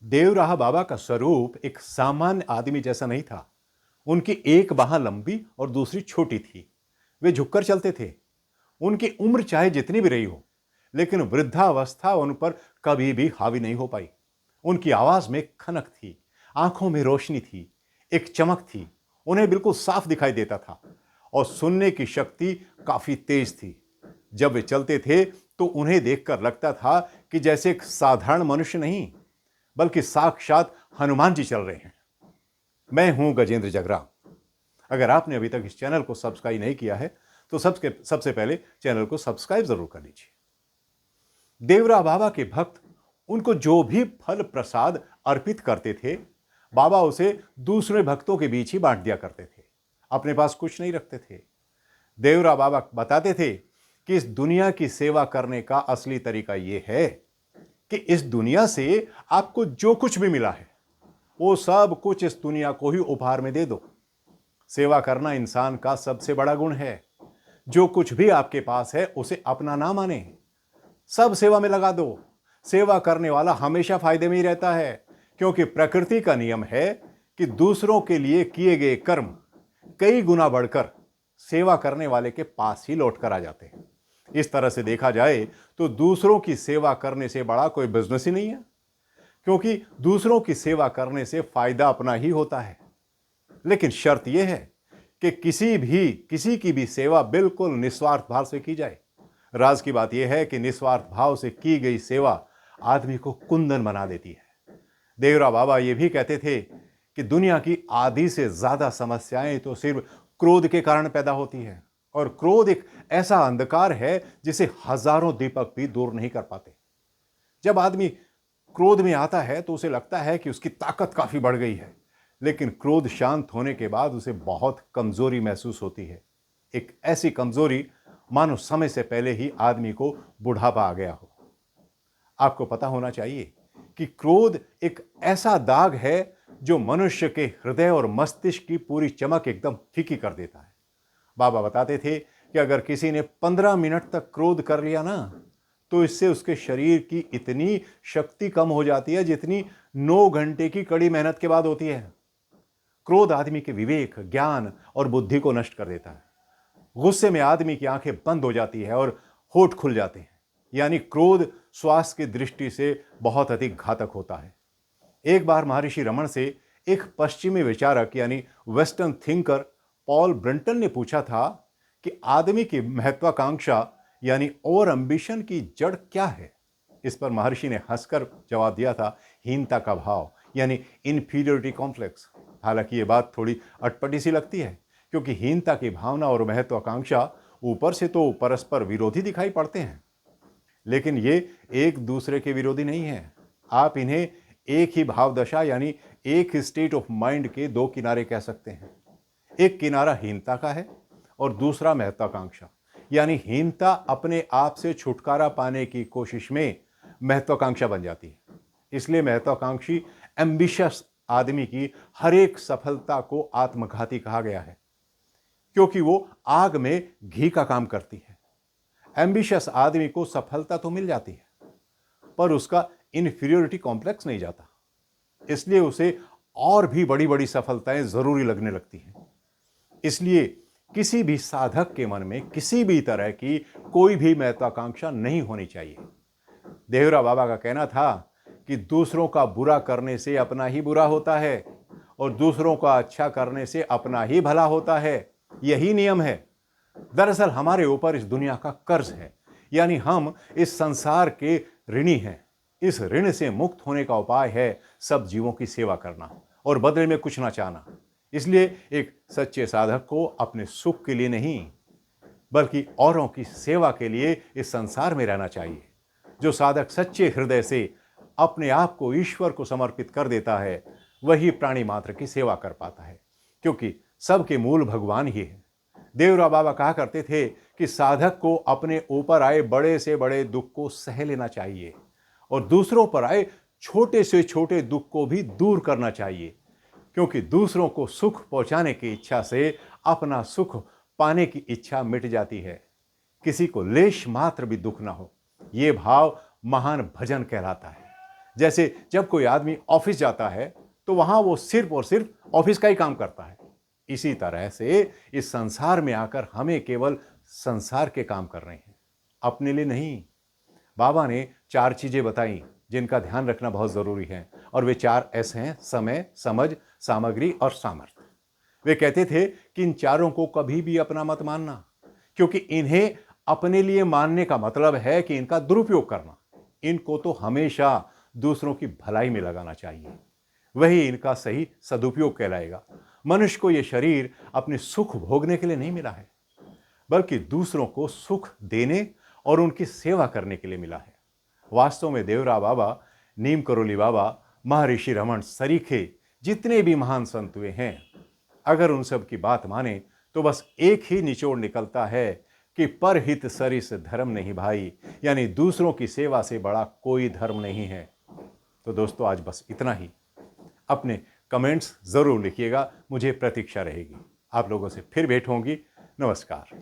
देवराहा बाबा का स्वरूप एक सामान्य आदमी जैसा नहीं था। उनकी एक बाह लंबी और दूसरी छोटी थी। वे झुककर चलते थे। उनकी उम्र चाहे जितनी भी रही हो, लेकिन वृद्धावस्था उन पर कभी भी हावी नहीं हो पाई। उनकी आवाज में खनक थी, आंखों में रोशनी थी, एक चमक थी। उन्हें बिल्कुल साफ दिखाई देता था और सुनने की शक्ति काफी तेज थी। जब वे चलते थे तो उन्हें देखकर लगता था कि जैसे एक साधारण मनुष्य नहीं, बल्कि साक्षात हनुमान जी चल रहे हैं। मैं हूं गजेंद्र जगराम। अगर आपने अभी तक इस चैनल को सब्सक्राइब नहीं किया है तो सबसे पहले चैनल को सब्सक्राइब जरूर कर लीजिए। देवरा बाबा के भक्त उनको जो भी फल प्रसाद अर्पित करते थे, बाबा उसे दूसरे भक्तों के बीच ही बांट दिया करते थे। अपने पास कुछ नहीं रखते थे। देवरा बाबा बताते थे कि इस दुनिया की सेवा करने का असली तरीका यह है कि इस दुनिया से आपको जो कुछ भी मिला है, वो सब कुछ इस दुनिया को ही उपहार में दे दो। सेवा करना इंसान का सबसे बड़ा गुण है। जो कुछ भी आपके पास है उसे अपना ना माने, सब सेवा में लगा दो। सेवा करने वाला हमेशा फायदे में ही रहता है, क्योंकि प्रकृति का नियम है कि दूसरों के लिए किए गए कर्म कई गुना बढ़कर सेवा करने वाले के पास ही लौट कर आ जाते हैं। इस तरह से देखा जाए तो दूसरों की सेवा करने से बड़ा कोई बिजनेस ही नहीं है, क्योंकि दूसरों की सेवा करने से फायदा अपना ही होता है। लेकिन शर्त यह है कि किसी की भी सेवा बिल्कुल निस्वार्थ भाव से की जाए। राज की बात यह है कि निस्वार्थ भाव से की गई सेवा आदमी को कुंदन बना देती है। देवरा बाबा यह भी कहते थे कि दुनिया की आधी से ज्यादा समस्याएं तो सिर्फ क्रोध के कारण पैदा होती है, और क्रोध एक ऐसा अंधकार है जिसे हजारों दीपक भी दूर नहीं कर पाते। जब आदमी क्रोध में आता है तो उसे लगता है कि उसकी ताकत काफी बढ़ गई है, लेकिन क्रोध शांत होने के बाद उसे बहुत कमजोरी महसूस होती है। एक ऐसी कमजोरी मानो समय से पहले ही आदमी को बुढ़ापा आ गया हो। आपको पता होना चाहिए कि क्रोध एक ऐसा दाग है जो मनुष्य के हृदय और मस्तिष्क की पूरी चमक एकदम फीकी कर देता है। बाबा बताते थे कि अगर किसी ने 15 मिनट तक क्रोध कर लिया ना, तो इससे उसके शरीर की इतनी शक्ति कम हो जाती है जितनी 9 घंटे की कड़ी मेहनत के बाद होती है। क्रोध आदमी के विवेक, ज्ञान और बुद्धि को नष्ट कर देता है। गुस्से में आदमी की आंखें बंद हो जाती है और होठ खुल जाते हैं। यानी क्रोध स्वास्थ्य की दृष्टि से बहुत अधिक घातक होता है। एक बार महर्षि रमन से एक पश्चिमी विचारक यानी वेस्टर्न थिंकर पॉल ब्रंटन ने पूछा था कि आदमी की महत्वाकांक्षा यानी ओवर एम्बिशन की जड़ क्या है। इस पर महर्षि ने हंसकर जवाब दिया था, हीनता का भाव यानी इंफीरियोरिटी कॉम्प्लेक्स। हालांकि ये बात थोड़ी अटपटी सी लगती है, क्योंकि हीनता की भावना और महत्वाकांक्षा ऊपर से तो परस्पर विरोधी दिखाई पड़ते हैं, लेकिन ये एक दूसरे के विरोधी नहीं है। आप इन्हें एक ही भाव दशा यानी एक स्टेट ऑफ माइंड के दो किनारे कह सकते हैं। एक किनारा हीनता का है और दूसरा महत्वाकांक्षा, यानी हीनता अपने आप से छुटकारा पाने की कोशिश में महत्वाकांक्षा बन जाती है। इसलिए महत्वाकांक्षी एम्बिशियस आदमी की हर एक सफलता को आत्मघाती कहा गया है, क्योंकि वो आग में घी का काम करती है। एम्बिशियस आदमी को सफलता तो मिल जाती है, पर उसका इंफीरियोरिटी कॉम्प्लेक्स नहीं जाता, इसलिए उसे और भी बड़ी बड़ी सफलताएं जरूरी लगने लगती हैं। इसलिए किसी भी साधक के मन में किसी भी तरह की कोई भी महत्वाकांक्षा नहीं होनी चाहिए। देवरा बाबा का कहना था कि दूसरों का बुरा करने से अपना ही बुरा होता है और दूसरों का अच्छा करने से अपना ही भला होता है। यही नियम है। दरअसल हमारे ऊपर इस दुनिया का कर्ज है, यानी हम इस संसार के ऋणी हैं। इस ऋण से मुक्त होने का उपाय है सब जीवों की सेवा करना और बदले में कुछ ना चाहना। इसलिए एक सच्चे साधक को अपने सुख के लिए नहीं, बल्कि औरों की सेवा के लिए इस संसार में रहना चाहिए। जो साधक सच्चे हृदय से अपने आप को ईश्वर को समर्पित कर देता है, वही प्राणी मात्र की सेवा कर पाता है, क्योंकि सबके मूल भगवान ही है। देवरा बाबा कहा करते थे कि साधक को अपने ऊपर आए बड़े से बड़े दुख को सह लेना चाहिए और दूसरों पर आए छोटे से छोटे दुख को भी दूर करना चाहिए, क्योंकि दूसरों को सुख पहुंचाने की इच्छा से अपना सुख पाने की इच्छा मिट जाती है। किसी को लेश मात्र भी दुख ना हो, यह भाव महान भजन कहलाता है। जैसे जब कोई आदमी ऑफिस जाता है तो वहां वो सिर्फ और सिर्फ ऑफिस का ही काम करता है, इसी तरह से इस संसार में आकर हमें केवल संसार के काम कर रहे हैं, अपने लिए नहीं। बाबा ने 4 चीजें बताई जिनका ध्यान रखना बहुत जरूरी है, और वे 4 एस हैं: समय, समझ, सामग्री और सामर्थ्य। वे कहते थे कि इन चारों को कभी भी अपना मत मानना, क्योंकि इन्हें अपने लिए मानने का मतलब है कि इनका दुरुपयोग करना। इनको तो हमेशा दूसरों की भलाई में लगाना चाहिए, वही इनका सही सदुपयोग कहलाएगा। मनुष्य को यह शरीर अपने सुख भोगने के लिए नहीं मिला है, बल्कि दूसरों को सुख देने और उनकी सेवा करने के लिए मिला है। वास्तव में देवरा बाबा, नीम करोली बाबा, महर्षि रमन सरीखे जितने भी महान संत हुए हैं, अगर उन सब की बात माने तो बस एक ही निचोड़ निकलता है कि परहित सरिस धर्म नहीं भाई, यानी दूसरों की सेवा से बड़ा कोई धर्म नहीं है। तो दोस्तों, आज बस इतना ही। अपने कमेंट्स जरूर लिखिएगा, मुझे प्रतीक्षा रहेगी। आप लोगों से फिर भेंट होंगी। नमस्कार।